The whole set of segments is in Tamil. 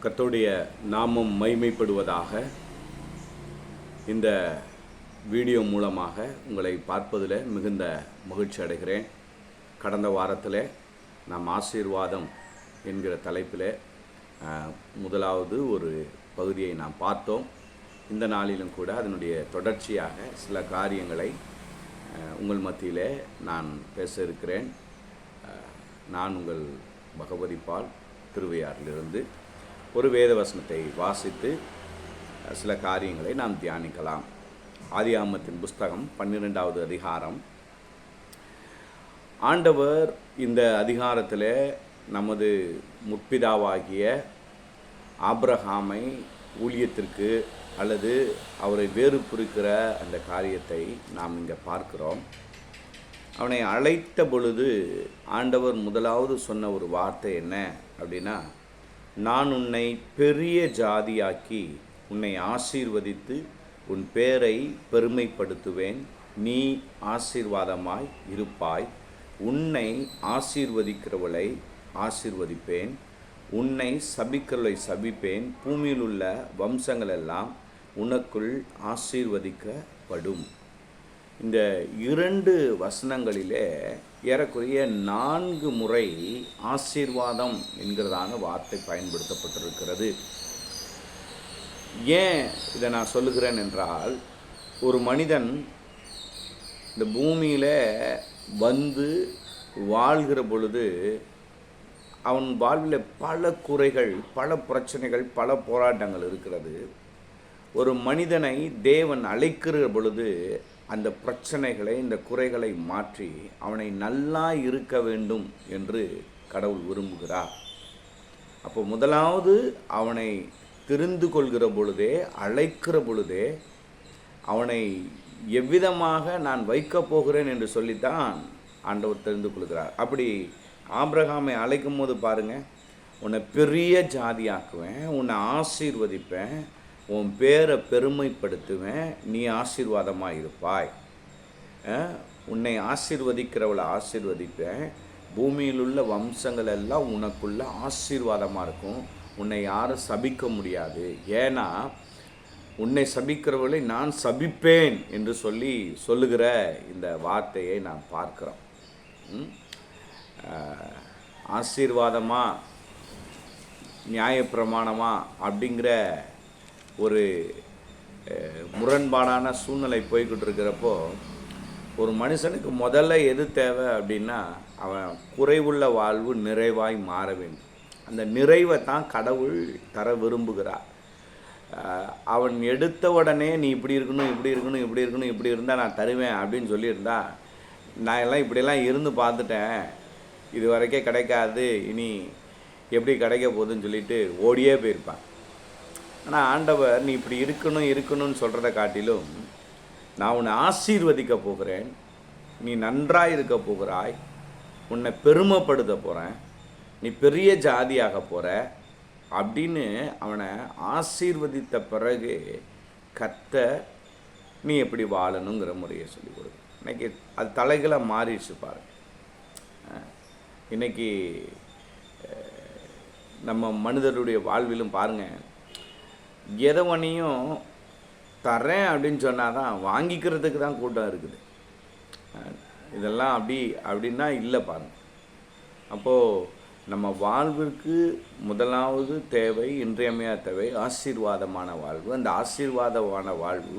கர்த்தருடைய நாமம் மைமைப்படுவதாக. இந்த வீடியோ மூலமாக உங்களை பார்ப்பதில் மிகுந்த மகிழ்ச்சி அடைகிறேன். கடந்த வாரத்தில் நாம் ஆசீர்வாதம் என்கிற தலைப்பில் முதலாவது ஒரு பகுதியை நாம் பார்த்தோம். இந்த நாளிலும் கூட அதனுடைய தொடர்ச்சியாக சில காரியங்களை உங்கள் மத்தியில் நான் பேச இருக்கிறேன். நான் உங்கள் பகவதி பால் திருவையாறிலிருந்து ஒரு வேத வசனத்தை வாசித்து சில காரியங்களை நாம் தியானிக்கலாம். ஆதியாகமத்தின் புஸ்தகம் 12வது அதிகாரம். ஆண்டவர் இந்த அதிகாரத்தில் நமது முற்பிதாவாகிய ஆபிரகாமை ஊழியத்திற்கு அல்லது அவரை வேறு பிரிக்கிற அந்த காரியத்தை நாம் இங்கே பார்க்கிறோம். அவனை அழைத்த பொழுது ஆண்டவர் முதலாவது சொன்ன ஒரு வார்த்தை என்ன அப்படின்னா, நான் உன்னை பெரிய ஜாதியாக்கி உன்னை ஆசீர்வதித்து உன் பேரை பெருமைப்படுத்துவேன், நீ ஆசீர்வாதமாய் இருப்பாய், உன்னை ஆசீர்வதிக்கிறவளை ஆசீர்வதிப்பேன், உன்னை சபிக்கிறவளை சபிப்பேன், பூமியில் உள்ள வம்சங்களெல்லாம் உனக்குள் ஆசீர்வதிக்கப்படும். இந்த 2 வசனங்களிலே ஏறக்குறைய 4 முறை ஆசீர்வாதம் என்கிறதான வார்த்தை பயன்படுத்தப்பட்டிருக்கிறது. ஏன் இதை நான் சொல்லுகிறேன் என்றால், ஒரு மனிதன் இந்த பூமியில் வந்து வாழ்கிற பொழுது அவன் வாழ்வில் பல குறைகள், பல பிரச்சனைகள், பல போராட்டங்கள் இருக்கிறது. ஒரு மனிதனை தேவன் அழைக்கிற பொழுது அந்த பிரச்சனைகளை, இந்த குறைகளை மாற்றி அவனை நல்லா இருக்க வேண்டும் என்று கடவுள் விரும்புகிறார். அப்போ முதலாவது அவனை தெரிந்து கொள்கிற பொழுதே, அழைக்கிற பொழுதே அவனை எவ்விதமாக நான் வைக்கப் போகிறேன் என்று சொல்லித்தான் ஆண்டவர் தெரிந்து கொள்கிறார். அப்படி ஆபிரகாமை அழைக்கும் போது பாருங்கள், உன்னை பெரிய ஜாதியாக்குவேன், உன்னை ஆசீர்வதிப்பேன், உன் பேரை பெருமைப்படுத்துவேன், நீ ஆசீர்வாதமாக இருப்பாய், உன்னை ஆசீர்வதிக்கிறவளை ஆசீர்வதிப்பேன், பூமியில் உள்ள வம்சங்கள் எல்லாம் உனக்குள்ள ஆசீர்வாதமாக இருக்கும், உன்னை யாரும் சபிக்க முடியாது, ஏன்னா உன்னை சபிக்கிறவளை நான் சபிப்பேன் என்று சொல்லுகிற இந்த வார்த்தையை நாம் பார்க்கிறோம். ஆசீர்வாதமா நியாயப்பிரமாணமா அப்படிங்கிற ஒரு முரண்பாடான சூழ்நிலை போய்கிட்டு இருக்கிறப்போ, ஒரு மனுஷனுக்கு முதல்ல எது தேவை அப்படின்னா, அவன் குறைவுள்ள வாழ்வு நிறைவாய் மாற வேண்டும். அந்த நிறைவை தான் கடவுள் தர விரும்புகிறார். அவன் எடுத்த உடனே நீ இப்படி இருக்கணும், இப்படி இருக்கணும், இப்படி இருக்கணும், இப்படி இருந்தால் நான் தருவேன் அப்படின்னு சொல்லியிருந்தா, நான் எல்லாம் இப்படியெல்லாம் இருந்து பார்த்துட்டேன், இது வரைக்கும் கிடைக்காது, இனி எப்படி கிடைக்க போகுதுன்னு சொல்லிட்டு ஓடியே போயிருப்பான். ஆனால் ஆண்டவர் நீ இப்படி இருக்கணும்னு சொல்கிறத காட்டிலும், நான் உன்னை ஆசீர்வதிக்க போகிறேன், நீ நன்றாக இருக்க போகிறாய், உன்னை பெருமைப்படுத்த போகிறேன், நீ பெரிய ஜாதியாக போகிற அப்படின்னு அவனை ஆசீர்வதித்த பிறகு கர்த்தர் நீ எப்படி வாழணுங்கிற முறையை சொல்லிக் கொடுக்கு. இன்றைக்கி அது தலைகளாக மாறிடுச்சு பாருங்க. இன்றைக்கி நம்ம மனிதருடைய வாழ்விலும் பாருங்கள், எதவனையும் தரேன் அப்படின்னு சொன்னால் தான் வாங்கிக்கிறதுக்கு தான் கூட்டம் இருக்குது. இதெல்லாம் அப்படின்னா இல்லை பாருங்கள். அப்போது நம்ம வாழ்விற்கு முதலாவது தேவை, இன்றியமையாத தேவை ஆசீர்வாதமான வாழ்வு. அந்த ஆசீர்வாதமான வாழ்வு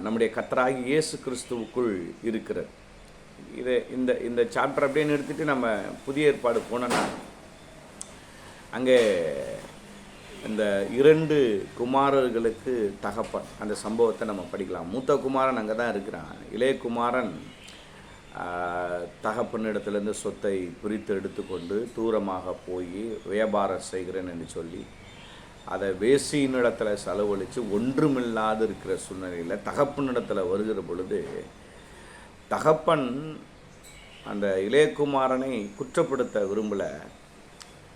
நம்முடைய கர்த்தராகிய இயேசு கிறிஸ்துவுக்குள் இருக்கிறது. இந்த சாப்டர் அப்படியே நிறுத்திட்டு நம்ம புதிய ஏற்பாடு போனோன்னா, அங்கே இந்த 2 குமாரர்களுக்கு தகப்பன் அந்த சம்பவத்தை நம்ம படிக்கலாம். மூத்த குமாரன் அங்கே தான் இருக்கிறான். இளைய குமாரன் தகப்பனிடத்துலேருந்து சொத்தை பிரித்து எடுத்துக்கொண்டு தூரமாக போய் வியாபாரம் செய்கிறேன் என்று சொல்லி அதை வேசியினிடத்தில் செலவழித்து ஒன்றுமில்லாது இருக்கிற சூழ்நிலையில் தகப்பனிடத்தில் வருகிற பொழுது, தகப்பன் அந்த இளையகுமாரனை குற்றப்படுத்த விரும்பலை,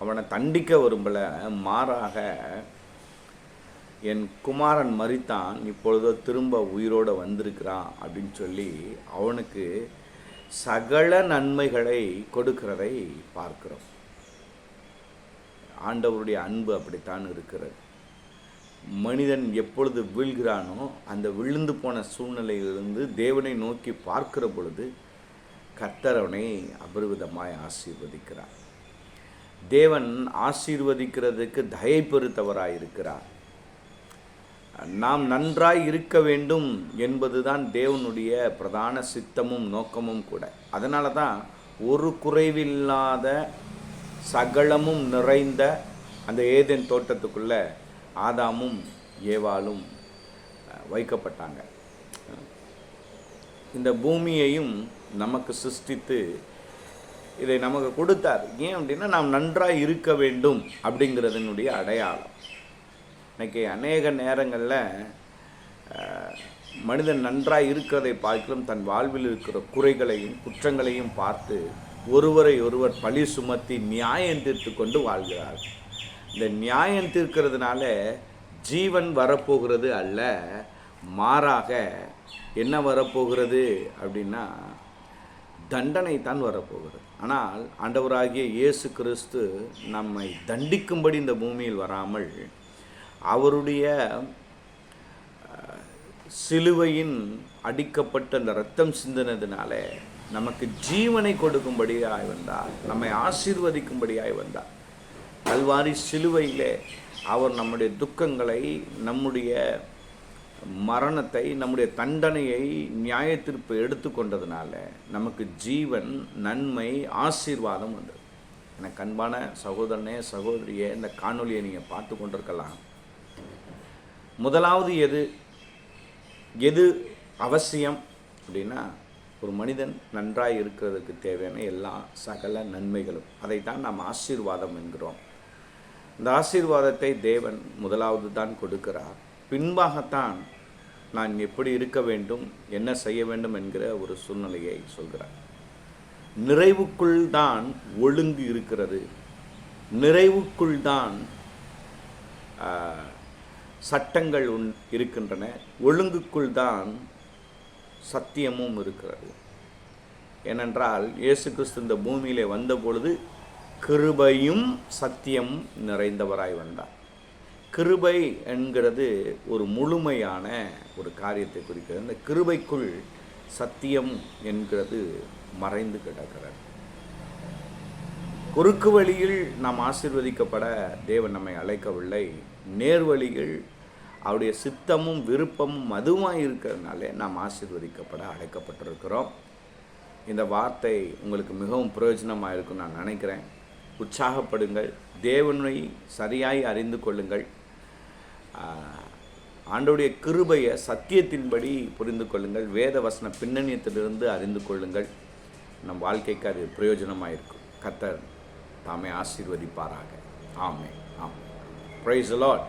அவனை தண்டிக்க விரும்பலை, மாறாக என் குமாரன் மரித்தான், இப்பொழுதோ திரும்ப உயிரோடு வந்திருக்கிறான் அப்படின்னு சொல்லி அவனுக்கு சகல நன்மைகளை கொடுக்கிறதை பார்க்கிறோம். ஆண்டவருடைய அன்பு அப்படித்தான் இருக்கிறது. மனிதன் எப்பொழுது வீழ்கிறானோ அந்த விழுந்து போன சூழ்நிலையிலிருந்து தேவனை நோக்கி பார்க்கிற பொழுது கர்த்தர் அவனை அபரிவிதமாய் ஆசீர்வதிக்கிறார். தேவன் ஆசீர்வதிக்கிறதுக்கு தயை பெருத்தவராய் இருக்கிறார். நாம் நன்றாய் இருக்க வேண்டும் என்பதுதான் தேவனுடைய பிரதான சித்தமும் நோக்கமும் கூட. அதனால தான் ஒரு குறைவில்லாத சகலமும் நிறைந்த அந்த ஏதேன் தோட்டத்துக்குள்ள ஆதாமும் ஏவாளும் வைக்கப்பட்டாங்க. இந்த பூமியையும் நமக்கு சிருஷ்டித்து இதை நமக்கு கொடுத்தார். ஏன் அப்படின்னா நாம் நன்றாக இருக்க வேண்டும் அப்படிங்கிறதனுடைய அடையாளம். இன்றைக்கி அநேக நேரங்களில் மனிதன் நன்றாக இருக்கிறதை பார்க்கலும் தன் வாழ்வில் இருக்கிற குறைகளையும் குற்றங்களையும் பார்த்து ஒருவரை ஒருவர் பழி சுமத்தி நியாயம் தீர்த்து கொண்டு வாழ்கிறார். இந்த நியாயம் தீர்க்கிறதுனால ஜீவன் வரப்போகிறது அல்ல, மாறாக என்ன வரப்போகிறது அப்படின்னா தண்டனை தான் வரப்போகிறது. ஆனால் ஆண்டவராகிய இயேசு கிறிஸ்து நம்மை தண்டிக்கும்படி இந்த பூமியில் வராமல் அவருடைய சிலுவையின் அடிக்கப்பட்ட அந்த இரத்தம் சிந்தினதுனால நமக்கு ஜீவனை கொடுக்கும்படியாய் வந்தார், நம்மை ஆசீர்வதிக்கும்படியாய் வந்தார். கல்வாரி சிலுவையிலே அவர் நம்முடைய துக்கங்களை, நம்முடைய மரணத்தை, நம்முடைய தண்டனையை, நியாய தீர்ப்பு எடுத்துக்கொண்டதுனால நமக்கு ஜீவன், நன்மை, ஆசீர்வாதம் வந்தது. எனக்கு அன்பான சகோதரனே சகோதரியே, இந்த காணொலியை நீங்கள் பார்த்து கொண்டிருக்கலாம். முதலாவது எது அவசியம் அப்படின்னா ஒரு மனிதன் நன்றாய் இருக்கிறதுக்கு தேவையான எல்லா சகல நன்மைகளும், அதைத்தான் நாம் ஆசீர்வாதம் என்கிறோம். இந்த ஆசீர்வாதத்தை தேவன் முதலாவது தான் கொடுக்கிறார். பின்பாகத்தான் நான் எப்படி இருக்க வேண்டும், என்ன செய்ய வேண்டும் என்கிற ஒரு சூழ்நிலையை சொல்கிறார். நிறைவுக்குள் தான் ஒழுங்கு இருக்கிறது, நிறைவுக்குள் தான் சட்டங்கள் இருக்கின்றன, ஒழுங்குக்குள் தான் சத்தியமும் இருக்கிறது. ஏனென்றால் இயேசு கிறிஸ்து இந்த பூமியிலே வந்த பொழுது கிருபையும் சத்தியம் நிறைந்தவராய் வந்தார். கிருபை என்கிறது ஒரு முழுமையான ஒரு காரியத்தை குறிக்கிறது. அந்த கிருபைக்குள் சத்தியம் என்கிறது மறைந்து கிடக்கிறது. குறுக்கு வழியில் நாம் ஆசீர்வதிக்கப்பட தேவன் நம்மை அழைக்கவில்லை. நேர்வழிகள் அவருடைய சித்தமும் விருப்பமும் அதுவாக இருக்கிறதுனாலே நாம் ஆசீர்வதிக்கப்பட அழைக்கப்பட்டிருக்கிறோம். இந்த வார்த்தை உங்களுக்கு மிகவும் பிரயோஜனமாக இருக்கும்னு நான் நினைக்கிறேன். உற்சாகப்படுங்கள், தேவனை சரியாய் அறிந்து கொள்ளுங்கள், ஆண்டவருடைய கிருபையை சத்தியத்தின்படி புரிந்து கொள்ளுங்கள், வேத வசன பின்னணியத்திலிருந்து அறிந்து கொள்ளுங்கள். நம் வாழ்க்கைக்கு அது பிரயோஜனமாக இருக்கும். கர்த்தர் தாமே ஆசீர்வதிப்பாராக. ஆமென். ஆமென். Praise the Lord.